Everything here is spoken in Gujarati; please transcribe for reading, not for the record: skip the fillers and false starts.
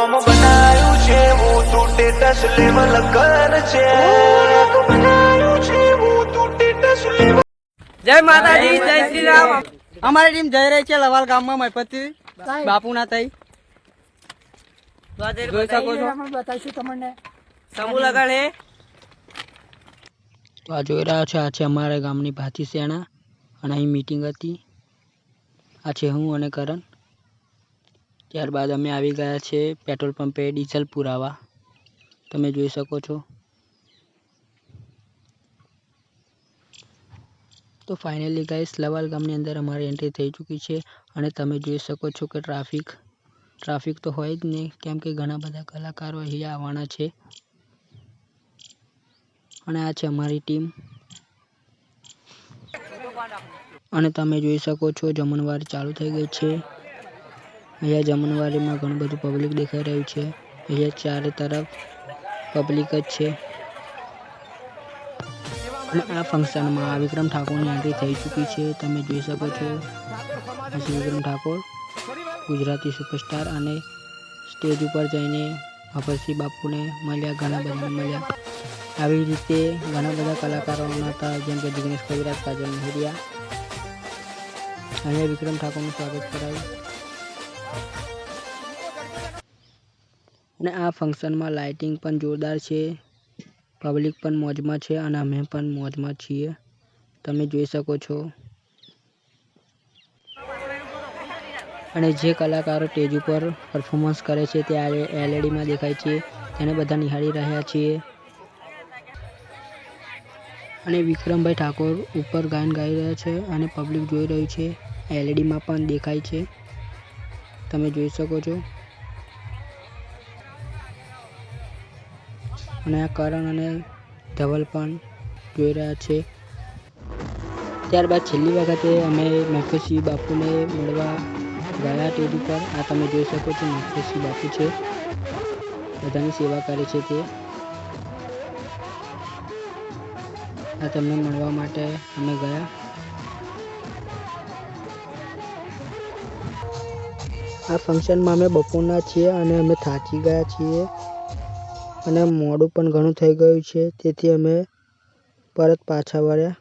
નોમ બનાયું છે હું તું સ્ટેટસ લેવલ કર છે બનાયું છે હું તું સ્ટેટસ લેવલ। જય માતાજી, જય શ્રી રામ। અમારી ટીમ જઈ રહી છે લવાલ ગામમાં મહીપતિ બાપુના તઈ જોઈ શકો છો। બતાવીશું તમને સમૂહ લગન હે તો આ જોઈ રહ્યા છો, આ છે અમારા ગામની ભાતી સેના અને અહીં મીટિંગ હતી। આ છે હું અને કરણ। ત્યારબાદ અમે આવી ગયા છે પેટ્રોલ પંપે ડીઝલ પુરાવા, તમે જોઈ શકો છો। તો ફાઇનલી ગાઈસ લવાલ ગામની અંદર અમારી એન્ટ્રી થઈ ચૂકી છે અને તમે જોઈ શકો છો કે ટ્રાફિક તો હોય જ નહીં, કેમ કે ઘણા બધા કલાકારો અહીંયા આવવાના છે। અને આ છે અમારી ટીમ અને તમે જોઈ શકો છો જમણવાર ચાલુ થઈ ગઈ છે। અહીંયા જમણવારીમાં ઘણું બધું પબ્લિક દેખાઈ રહ્યું છે। અહીંયા ચારે તરફ પબ્લિક જ છે અને આ ફંક્શનમાં વિક્રમ ઠાકોરની એન્ટ્રી થઈ ચૂકી છે, તમે જોઈ શકો છો। આ છે વિક્રમ ઠાકોર, ગુજરાતી સુપરસ્ટાર, અને સ્ટેજ ઉપર જઈને ભગતસિંહ બાપુને મળ્યા, ઘણા બધાને મળ્યા। આવી રીતે ઘણા બધા કલાકારો હતા, જેમ કે જિગ્નેશ કવિરાજ, કાજલ મહેરિયા। અહીંયા વિક્રમ ઠાકોરનું સ્વાગત કરાયું અને આ ફંક્શનમાં લાઇટિંગ પણ જોરદાર છે, પબ્લિક પણ મોજમાં છે અને અમે પણ મોજમાં છીએ, તમે જોઈ શકો છો। અને જે કલાકારો સ્ટેજ ઉપર પરફોર્મન્સ કરે છે તે એલઈડીમાં દેખાય છે, તેને બધા નિહાળી રહ્યા છીએ। અને વિક્રમભાઈ ઠાકોર ઉપર ગાયન ગાઈ રહ્યા છે અને પબ્લિક જોઈ રહ્યું છે, એલઈડીમાં પણ દેખાય છે, તમે જોઈ શકો છો। અને આ કરણ અને ધવલ પણ જોઈ રહ્યા છે। ત્યારબાદ છેલ્લી વખતે અમે મહેપતસિંહ બાપુને મળવા ગયા સ્ટેજ ઉપર, આ તમે જોઈ શકો છો મહેપતસિંહ બાપુ છે, બધાની સેવા કરે છે તે। આ તેમને મળવા માટે અમે ગયા। આ ફંક્શનમાં અમે બપોરના છીએ અને અમે થાકી ગયા છીએ અને મોડું પણ ઘણું થઈ ગયું છે, તેથી અમે પરત પાછા વળ્યા।